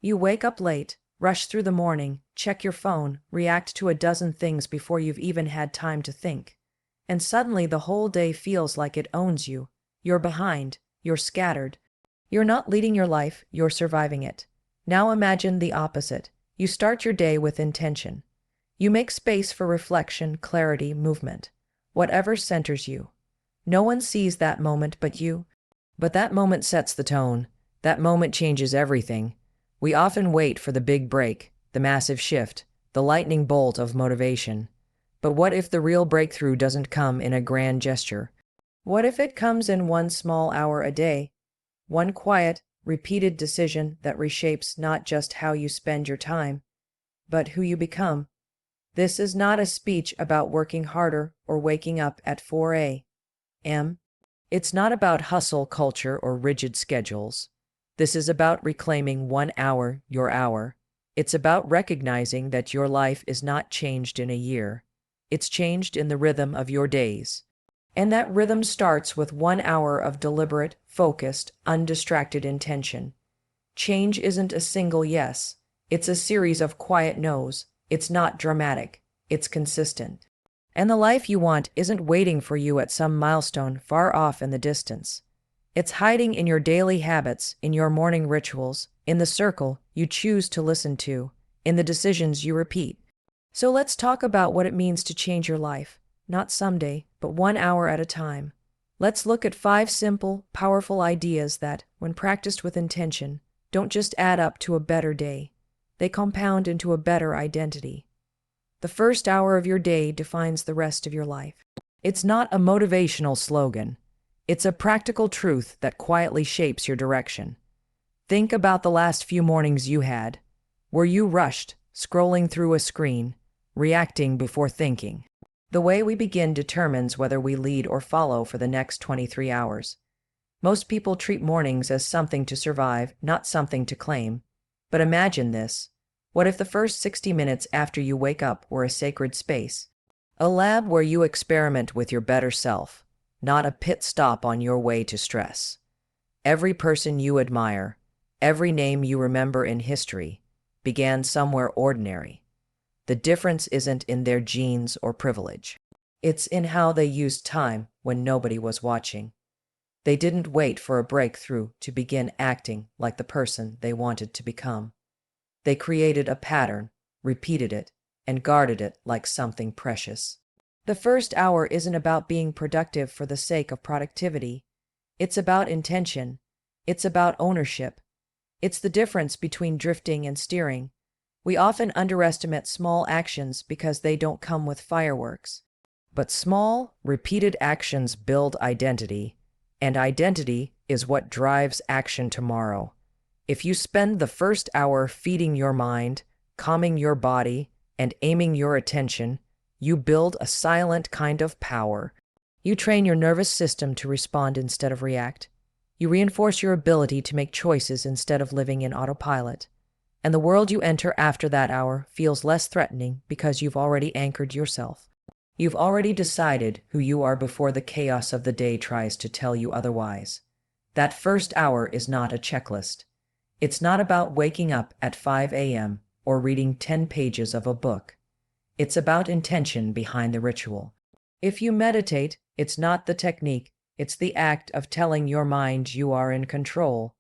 You wake up late, rush through the morning, check your phone, react to a dozen things before you've even had time to think. And suddenly the whole day feels like it owns you. You're behind, you're scattered. You're not leading your life, you're surviving it. Now imagine the opposite. You start your day with intention. You make space for reflection, clarity, movement. Whatever centers you. No one sees that moment but you. But that moment sets the tone. That moment changes everything. We often wait for the big break, the massive shift, the lightning bolt of motivation. But what if the real breakthrough doesn't come in a grand gesture? What if it comes in one small hour a day? One quiet, repeated decision that reshapes not just how you spend your time, but who you become. This is not a speech about working harder or waking up at 4 a.m. It's not about hustle culture or rigid schedules. This is about reclaiming 1 hour, your hour. It's about recognizing that your life is not changed in a year. It's changed in the rhythm of your days. And that rhythm starts with 1 hour of deliberate, focused, undistracted intention. Change isn't a single yes. It's a series of quiet no's. It's not dramatic. It's consistent. And the life you want isn't waiting for you at some milestone far off in the distance. It's hiding in your daily habits, in your morning rituals, in the circle you choose to listen to, in the decisions you repeat. So let's talk about what it means to change your life, not someday, but 1 hour at a time. Let's look at 5 simple, powerful ideas that, when practiced with intention, don't just add up to a better day. They compound into a better identity. The first hour of your day defines the rest of your life. It's not a motivational slogan. It's a practical truth that quietly shapes your direction. Think about the last few mornings you had. Were you rushed, scrolling through a screen, reacting before thinking? The way we begin determines whether we lead or follow for the next 23 hours. Most people treat mornings as something to survive, not something to claim. But imagine this. What if the first 60 minutes after you wake up were a sacred space? A lab where you experiment with your better self, not a pit stop on your way to stress. Every person you admire, every name you remember in history, began somewhere ordinary. The difference isn't in their genes or privilege. It's in how they used time when nobody was watching. They didn't wait for a breakthrough to begin acting like the person they wanted to become. They created a pattern, repeated it, and guarded it like something precious. The first hour isn't about being productive for the sake of productivity. It's about intention. It's about ownership. It's the difference between drifting and steering. We often underestimate small actions because they don't come with fireworks. But small, repeated actions build identity, and identity is what drives action tomorrow. If you spend the first hour feeding your mind, calming your body, and aiming your attention, you build a silent kind of power. You train your nervous system to respond instead of react. You reinforce your ability to make choices instead of living in autopilot. And the world you enter after that hour feels less threatening because you've already anchored yourself. You've already decided who you are before the chaos of the day tries to tell you otherwise. That first hour is not a checklist. It's not about waking up at 5 a.m. or reading 10 pages of a book. It's about intention behind the ritual. If you meditate, it's not the technique, it's the act of telling your mind you are in control.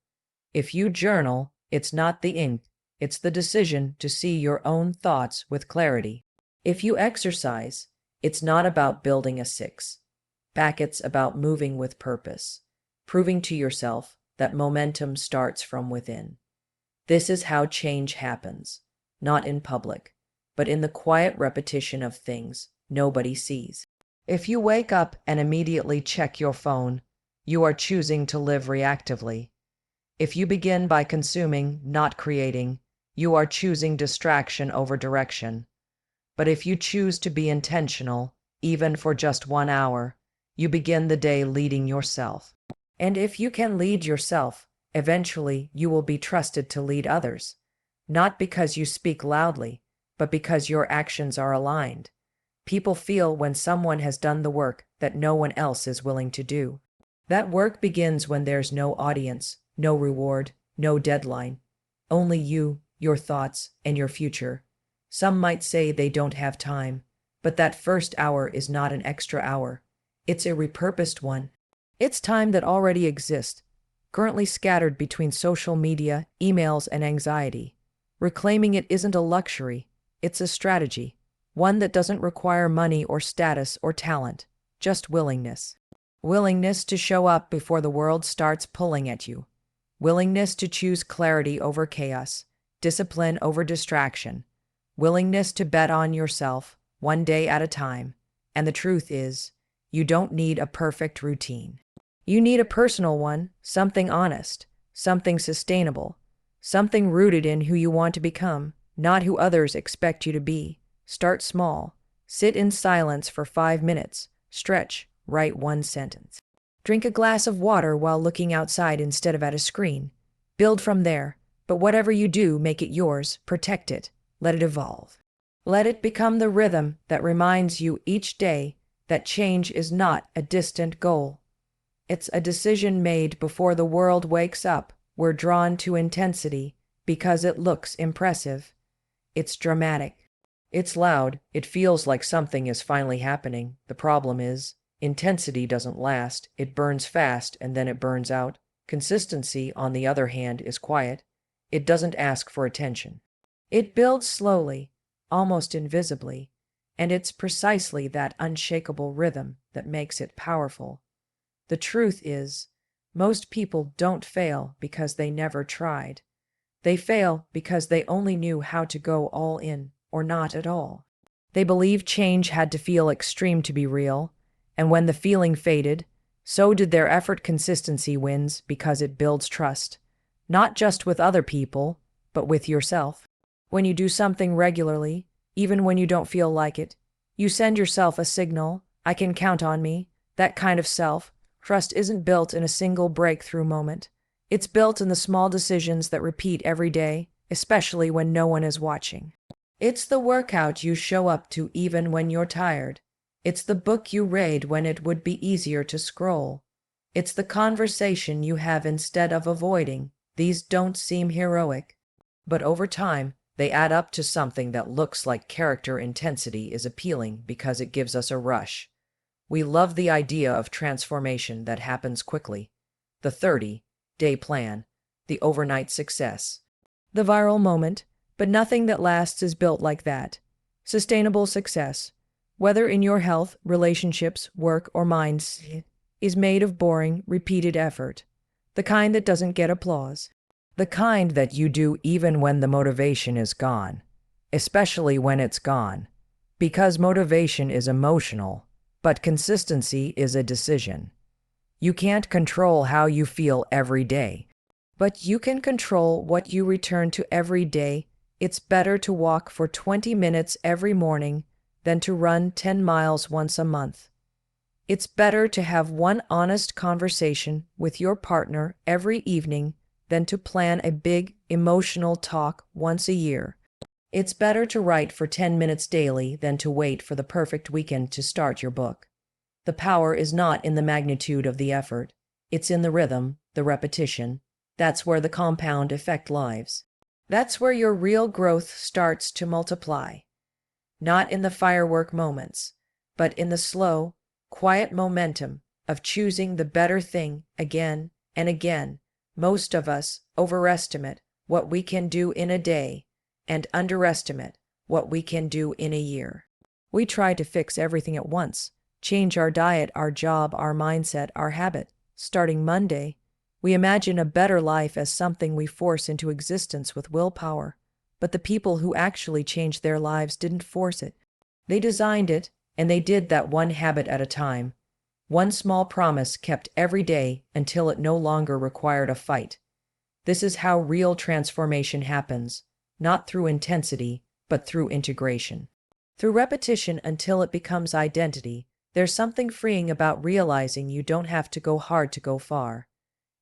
If you journal, it's not the ink, it's the decision to see your own thoughts with clarity. If you exercise, it's not about building a six-pack, it's about moving with purpose, proving to yourself that momentum starts from within. This is how change happens, not in public, but in the quiet repetition of things nobody sees. If you wake up and immediately check your phone, you are choosing to live reactively. If you begin by consuming, not creating, you are choosing distraction over direction. But if you choose to be intentional, even for just 1 hour, you begin the day leading yourself. And if you can lead yourself, eventually you will be trusted to lead others, not because you speak loudly, but because your actions are aligned. People feel when someone has done the work that no one else is willing to do. That work begins when there's no audience, no reward, no deadline. Only you, your thoughts, and your future. Some might say they don't have time, but that first hour is not an extra hour. It's a repurposed one. It's time that already exists, currently scattered between social media, emails, and anxiety. Reclaiming it isn't a luxury, it's a strategy, one that doesn't require money or status or talent, just willingness. Willingness to show up before the world starts pulling at you. Willingness to choose clarity over chaos, discipline over distraction. Willingness to bet on yourself, one day at a time. And the truth is, you don't need a perfect routine. You need a personal one, something honest, something sustainable, something rooted in who you want to become, not who others expect you to be. Start small. Sit in silence for 5 minutes. Stretch. Write one sentence. Drink a glass of water while looking outside instead of at a screen. Build from there, but whatever you do, make it yours, protect it, let it evolve. Let it become the rhythm that reminds you each day that change is not a distant goal. It's a decision made before the world wakes up. We're drawn to intensity because it looks impressive. It's dramatic. It's loud. It feels like something is finally happening. The problem is, intensity doesn't last. It burns fast and then it burns out. Consistency, on the other hand, is quiet. It doesn't ask for attention. It builds slowly, almost invisibly, and it's precisely that unshakable rhythm that makes it powerful. The truth is, most people don't fail because they never tried. They fail because they only knew how to go all in or not at all. They believed change had to feel extreme to be real, and when the feeling faded, so did their effort. Consistency wins because it builds trust, not just with other people, but with yourself. When you do something regularly, even when you don't feel like it, you send yourself a signal, I can count on me. That kind of self-trust isn't built in a single breakthrough moment. It's built in the small decisions that repeat every day, especially when no one is watching. It's the workout you show up to even when you're tired. It's the book you read when it would be easier to scroll. It's the conversation you have instead of avoiding. These don't seem heroic, but over time, they add up to something that looks like character. Intensity is appealing because it gives us a rush. We love the idea of transformation that happens quickly. The 30-day plan, the overnight success, the viral moment, but nothing that lasts is built like that. Sustainable success, whether in your health, relationships, work, or minds, is made of boring, repeated effort. The kind that doesn't get applause. The kind that you do even when the motivation is gone, especially when it's gone. Because motivation is emotional, but consistency is a decision. You can't control how you feel every day, but you can control what you return to every day. It's better to walk for 20 minutes every morning than to run 10 miles once a month. It's better to have one honest conversation with your partner every evening than to plan a big, emotional talk once a year. It's better to write for 10 minutes daily than to wait for the perfect weekend to start your book. The power is not in the magnitude of the effort. It's in the rhythm, the repetition. That's where the compound effect lives. That's where your real growth starts to multiply. Not in the firework moments, but in the slow, quiet momentum of choosing the better thing again and again. Most of us overestimate what we can do in a day and underestimate what we can do in a year. We try to fix everything at once, change our diet, our job, our mindset, our habit. Starting Monday, we imagine a better life as something we force into existence with willpower. But the people who actually changed their lives didn't force it. They designed it, and they did that one habit at a time. One small promise kept every day until it no longer required a fight. This is how real transformation happens, not through intensity, but through integration. Through repetition until it becomes identity. There's something freeing about realizing you don't have to go hard to go far.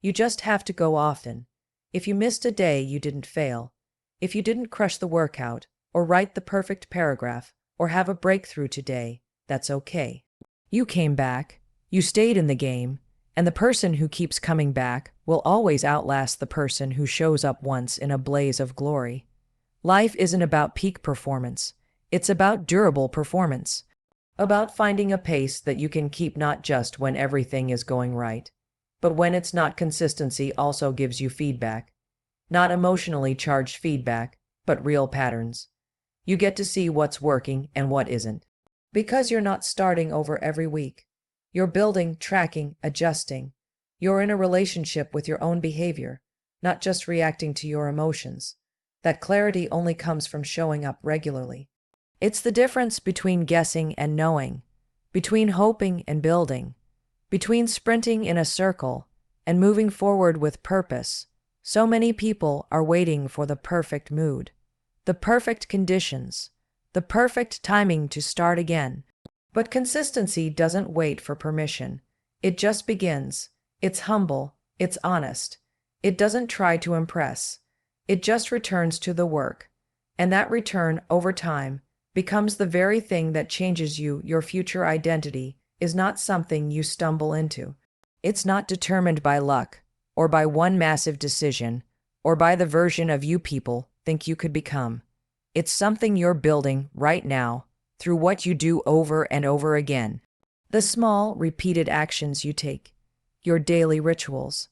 You just have to go often. If you missed a day, you didn't fail. If you didn't crush the workout, or write the perfect paragraph, or have a breakthrough today, that's okay. You came back, you stayed in the game, And the person who keeps coming back will always outlast the person who shows up once in a blaze of glory. Life isn't about peak performance. It's about durable performance. About finding a pace that you can keep not just when everything is going right, but when it's not. Consistency also gives you feedback. Not emotionally charged feedback, but real patterns. You get to see what's working and what isn't. Because you're not starting over every week. You're building, tracking, adjusting. You're in a relationship with your own behavior, not just reacting to your emotions. That clarity only comes from showing up regularly. It's the difference between guessing and knowing, between hoping and building, between sprinting in a circle and moving forward with purpose. So many people are waiting for the perfect mood, the perfect conditions, the perfect timing to start again. But consistency doesn't wait for permission. It just begins. It's humble. It's honest. It doesn't try to impress. It just returns to the work. And that return, over time, becomes the very thing that changes you. Your future identity is not something you stumble into. It's not determined by luck, or by one massive decision, or by the version of you people think you could become. It's something you're building right now, through what you do over and over again. The small, repeated actions you take, your daily rituals,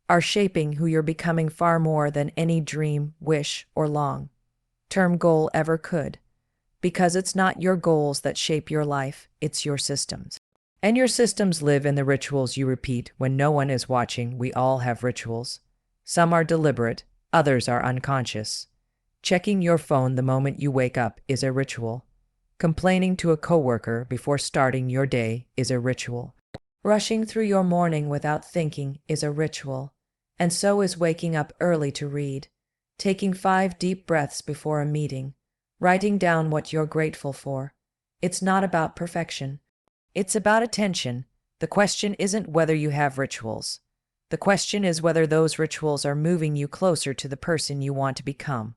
are shaping who you're becoming far more than any dream, wish, or long-term goal ever could. Because it's not your goals that shape your life, it's your systems. And your systems live in the rituals you repeat when no one is watching. We all have rituals. Some are deliberate, others are unconscious. Checking your phone the moment you wake up is a ritual. Complaining to a coworker before starting your day is a ritual. Rushing through your morning without thinking is a ritual. And so is waking up early to read, taking 5 deep breaths before a meeting, writing down what you're grateful for. It's not about perfection. It's about attention. The question isn't whether you have rituals. The question is whether those rituals are moving you closer to the person you want to become,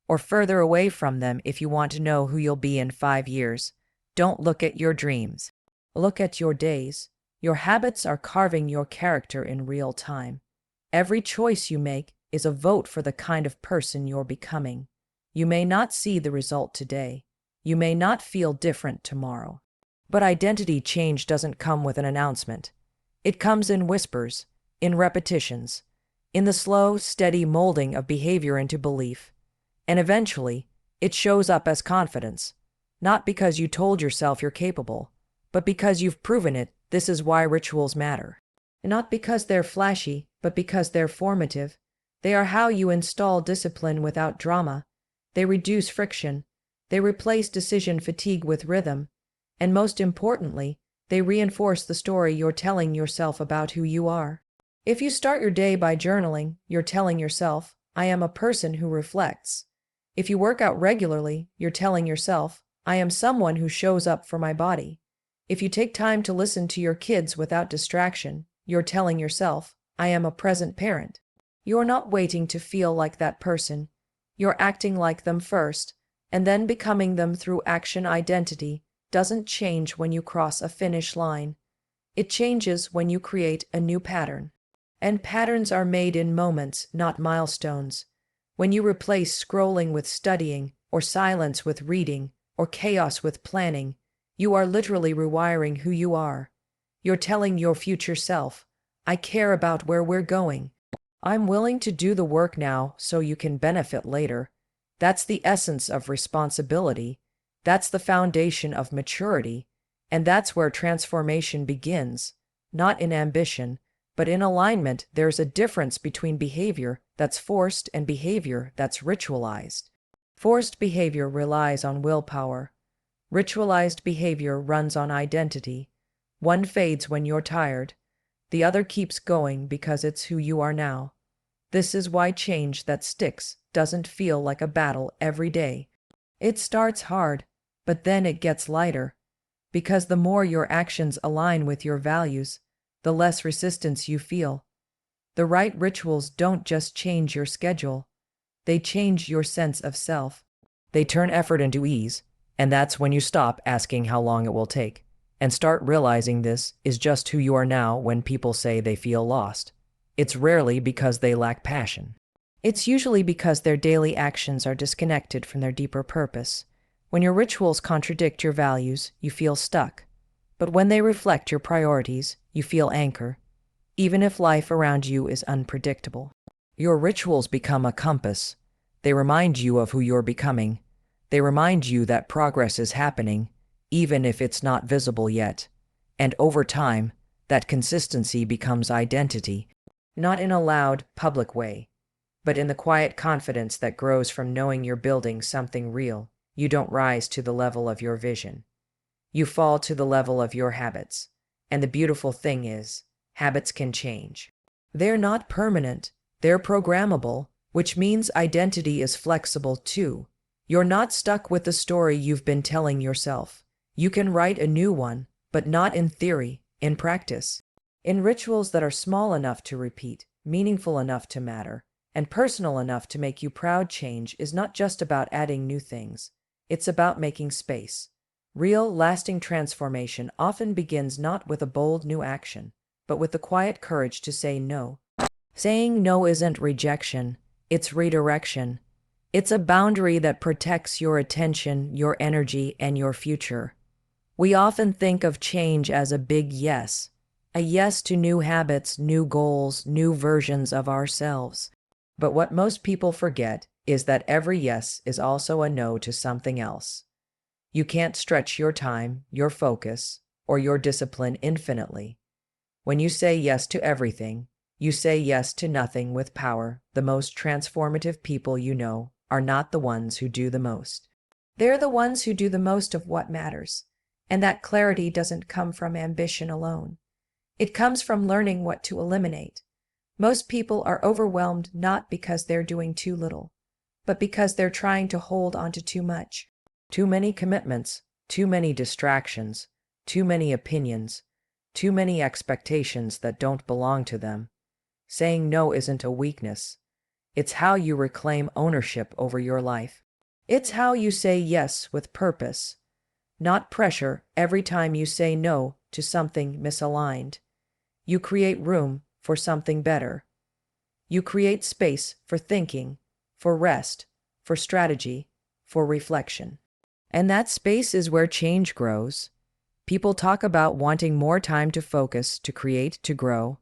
or further away from them. If you want to know who you'll be in 5 years, don't look at your dreams. Look at your days. Your habits are carving your character in real time. Every choice you make is a vote for the kind of person you're becoming. You may not see the result today. You may not feel different tomorrow. But identity change doesn't come with an announcement. It comes in whispers, in repetitions, in the slow, steady molding of behavior into belief. And eventually, it shows up as confidence, not because you told yourself you're capable, but because you've proven it. This is why rituals matter. Not because they're flashy, but because they're formative. They are how you install discipline without drama. They reduce friction. They replace decision fatigue with rhythm. And most importantly, they reinforce the story you're telling yourself about who you are. If you start your day by journaling, you're telling yourself, I am a person who reflects. If you work out regularly, you're telling yourself, I am someone who shows up for my body. If you take time to listen to your kids without distraction, you're telling yourself, I am a present parent. You're not waiting to feel like that person. You're acting like them first, and then becoming them through action. Identity doesn't change when you cross a finish line. It changes when you create a new pattern. And patterns are made in moments, not milestones. When you replace scrolling with studying, or silence with reading, or chaos with planning, you are literally rewiring who you are. You're telling your future self, I care about where we're going. I'm willing to do the work now so you can benefit later. That's the essence of responsibility. That's the foundation of maturity. And that's where transformation begins, not in ambition, but in alignment. There's a difference between behavior that's forced and behavior that's ritualized. Forced behavior relies on willpower. Ritualized behavior runs on identity. One fades when you're tired. The other keeps going because it's who you are now. This is why change that sticks doesn't feel like a battle every day. It starts hard, but then it gets lighter. Because the more your actions align with your values, the less resistance you feel. The right rituals don't just change your schedule. They change your sense of self. They turn effort into ease, and that's when you stop asking how long it will take, And start realizing this is just who you are now. When people say they feel lost, it's rarely because they lack passion. It's usually because their daily actions are disconnected from their deeper purpose. When your rituals contradict your values, you feel stuck. But when they reflect your priorities, you feel anchor, even if life around you is unpredictable. Your rituals become a compass. They remind you of who you're becoming. They remind you that progress is happening, even if it's not visible yet. And over time, that consistency becomes identity, not in a loud, public way, but in the quiet confidence that grows from knowing you're building something real. You don't rise to the level of your vision. You fall to the level of your habits. And the beautiful thing is, habits can change. They're not permanent, they're programmable, which means identity is flexible too. You're not stuck with the story you've been telling yourself. You can write a new one, but not in theory, in practice. In rituals that are small enough to repeat, meaningful enough to matter, and personal enough to make you proud. Change is not just about adding new things. It's about making space. Real, lasting transformation often begins not with a bold new action, but with the quiet courage to say no. Saying no isn't rejection, it's redirection. It's a boundary that protects your attention, your energy, and your future. We often think of change as a big yes, a yes to new habits, new goals, new versions of ourselves. But what most people forget is that every yes is also a no to something else. You can't stretch your time, your focus, or your discipline infinitely. When you say yes to everything, you say yes to nothing with power. The most transformative people you know are not the ones who do the most. They're the ones who do the most of what matters. And that clarity doesn't come from ambition alone. It comes from learning what to eliminate. Most people are overwhelmed not because they're doing too little, but because they're trying to hold onto too much. Too many commitments, too many distractions, too many opinions, too many expectations that don't belong to them. Saying no isn't a weakness. It's how you reclaim ownership over your life. It's how you say yes with purpose, not pressure. Every time you say no to something misaligned, you create room for something better. You create space for thinking, for rest, for strategy, for reflection. And that space is where change grows. People talk about wanting more time to focus, to create, to grow,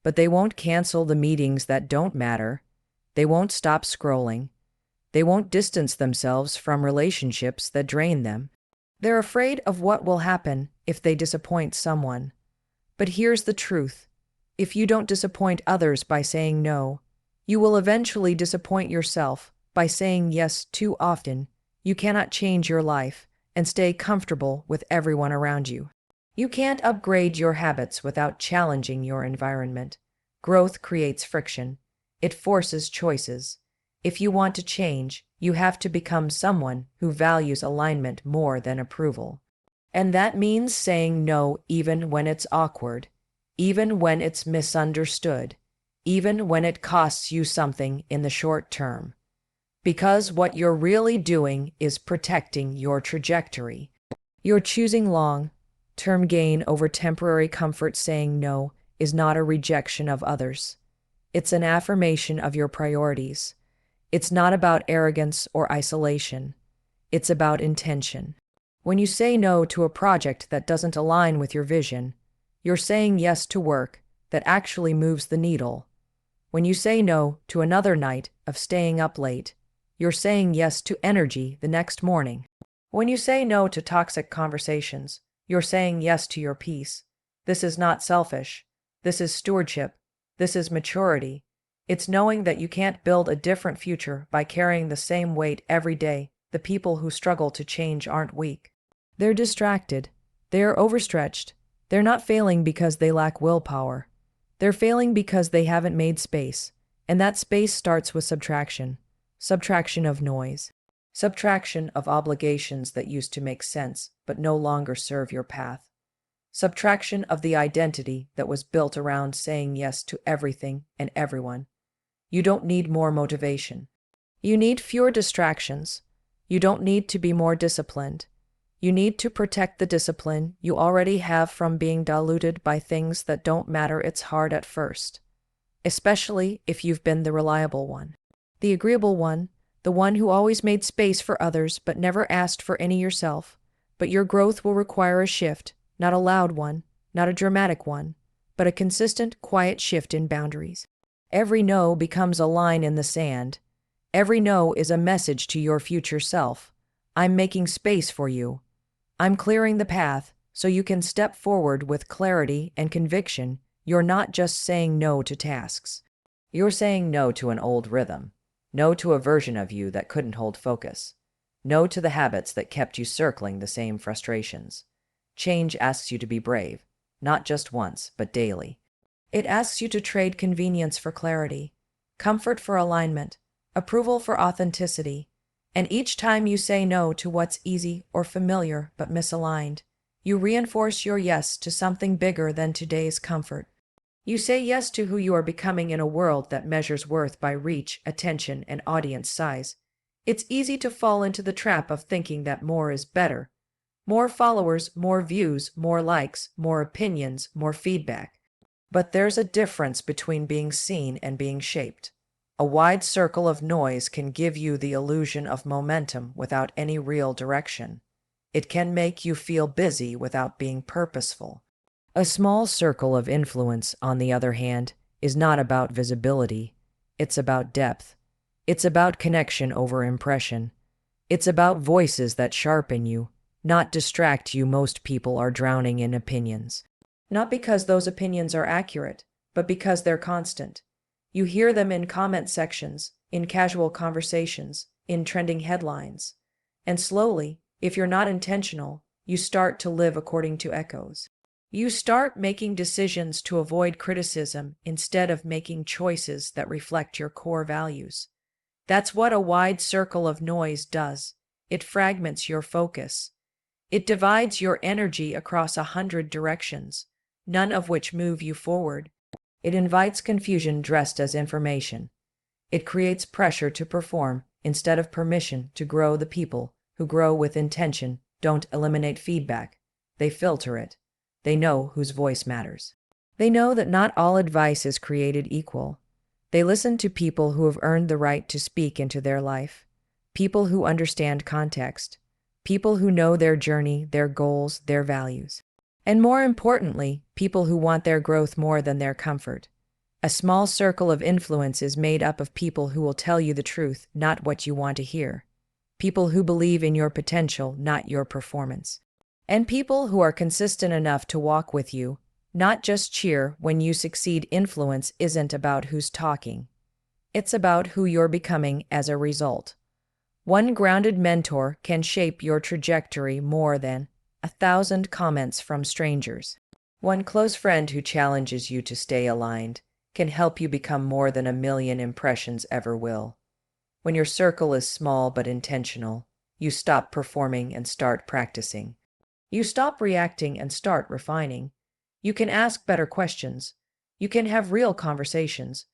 but they won't cancel the meetings that don't matter. They won't stop scrolling. They won't distance themselves from relationships that drain them. They're afraid of what will happen if they disappoint someone. But here's the truth. If you don't disappoint others by saying no, you will eventually disappoint yourself by saying yes too often. You cannot change your life and stay comfortable with everyone around you. You can't upgrade your habits without challenging your environment. Growth creates friction. It forces choices. If you want to change, you have to become someone who values alignment more than approval. And that means saying no even when it's awkward, even when it's misunderstood, even when it costs you something in the short term. Because what you're really doing is protecting your trajectory. You're choosing long-term gain over temporary comfort. Saying no is not a rejection of others. It's an affirmation of your priorities. It's not about arrogance or isolation. It's about intention. When you say no to a project that doesn't align with your vision, you're saying yes to work that actually moves the needle. When you say no to another night of staying up late, you're saying yes to energy the next morning. When you say no to toxic conversations, you're saying yes to your peace. This is not selfish. This is stewardship. This is maturity. It's knowing that you can't build a different future by carrying the same weight every day. The people who struggle to change aren't weak. They're distracted. They are overstretched. They're not failing because they lack willpower. They're failing because they haven't made space. And that space starts with subtraction. Subtraction of noise. Subtraction of obligations that used to make sense but no longer serve your path. Subtraction of the identity that was built around saying yes to everything and everyone. You don't need more motivation. You need fewer distractions. You don't need to be more disciplined. You need to protect the discipline you already have from being diluted by things that don't matter. It's hard at first, especially if you've been the reliable one, the agreeable one, the one who always made space for others but never asked for any yourself. But your growth will require a shift, not a loud one, not a dramatic one, but a consistent, quiet shift in boundaries. Every no becomes a line in the sand. Every no is a message to your future self. I'm making space for you. I'm clearing the path so you can step forward with clarity and conviction. You're not just saying no to tasks. You're saying no to an old rhythm. No to a version of you that couldn't hold focus. No to the habits that kept you circling the same frustrations. Change asks you to be brave, not just once, but daily. It asks you to trade convenience for clarity, comfort for alignment, approval for authenticity. And each time you say no to what's easy or familiar but misaligned, you reinforce your yes to something bigger than today's comfort. You say yes to who you are becoming in a world that measures worth by reach, attention, and audience size. It's easy to fall into the trap of thinking that more is better. More followers, more views, more likes, more opinions, more feedback. But there's a difference between being seen and being shaped. A wide circle of noise can give you the illusion of momentum without any real direction. It can make you feel busy without being purposeful. A small circle of influence, on the other hand, is not about visibility. It's about depth. It's about connection over impression. It's about voices that sharpen you, not distract you. Most people are drowning in opinions. Not because those opinions are accurate, but because they're constant. You hear them in comment sections, in casual conversations, in trending headlines. And slowly, if you're not intentional, you start to live according to echoes. You start making decisions to avoid criticism instead of making choices that reflect your core values. That's what a wide circle of noise does. It fragments your focus. It divides your energy across 100 directions, none of which move you forward. It invites confusion dressed as information. It creates pressure to perform instead of permission to grow. The people who grow with intention don't eliminate feedback. They filter it. They know whose voice matters. They know that not all advice is created equal. They listen to people who have earned the right to speak into their life, people who understand context, people who know their journey, their goals, their values. And more importantly, people who want their growth more than their comfort. A small circle of influence is made up of people who will tell you the truth, not what you want to hear. People who believe in your potential, not your performance. And people who are consistent enough to walk with you, not just cheer when you succeed. Influence isn't about who's talking. It's about who you're becoming as a result. One grounded mentor can shape your trajectory more than 1,000 comments from strangers. One close friend who challenges you to stay aligned can help you become more than 1,000,000 impressions ever will. When your circle is small but intentional, you stop performing and start practicing. You stop reacting and start refining. You can ask better questions. You can have real conversations.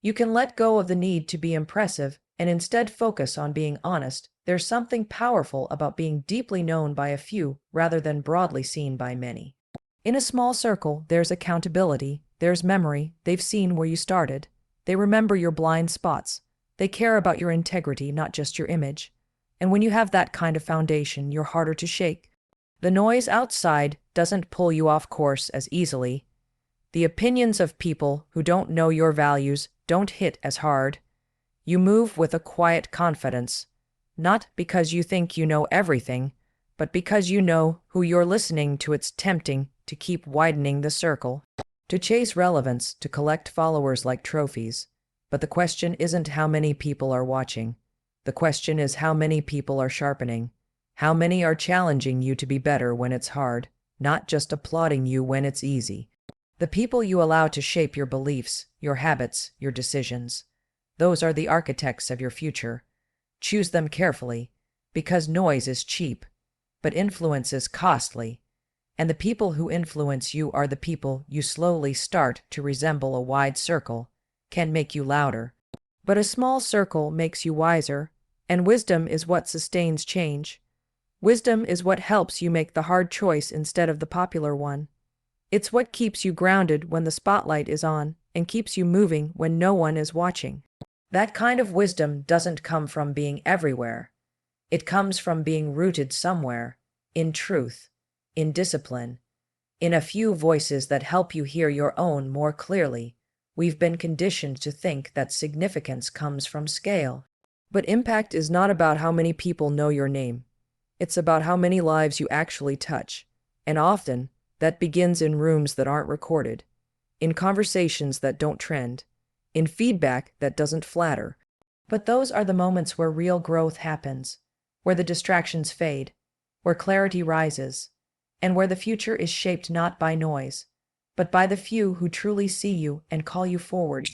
You can let go of the need to be impressive and instead focus on being honest. There's something powerful about being deeply known by a few rather than broadly seen by many. In a small circle, there's accountability, there's memory. They've seen where you started. They remember your blind spots. They care about your integrity, not just your image. And when you have that kind of foundation, you're harder to shake. The noise outside doesn't pull you off course as easily. The opinions of people who don't know your values don't hit as hard. You move with a quiet confidence, not because you think you know everything, but because you know who you're listening to. It's tempting to keep widening the circle, to chase relevance, to collect followers like trophies. But the question isn't how many people are watching. The question is how many people are sharpening. How many are challenging you to be better when it's hard, not just applauding you when it's easy. The people you allow to shape your beliefs, your habits, your decisions. Those are the architects of your future. Choose them carefully, because noise is cheap, but influence is costly. And the people who influence you are the people you slowly start to resemble. A wide circle can make you louder, but a small circle makes you wiser, and wisdom is what sustains change. Wisdom is what helps you make the hard choice instead of the popular one. It's what keeps you grounded when the spotlight is on and keeps you moving when no one is watching. That kind of wisdom doesn't come from being everywhere. It comes from being rooted somewhere, in truth, in discipline, in a few voices that help you hear your own more clearly. We've been conditioned to think that significance comes from scale. But impact is not about how many people know your name. It's about how many lives you actually touch. And often, that begins in rooms that aren't recorded, in conversations that don't trend, in feedback that doesn't flatter. But those are the moments where real growth happens, where the distractions fade, where clarity rises, and where the future is shaped not by noise, but by the few who truly see you and call you forward.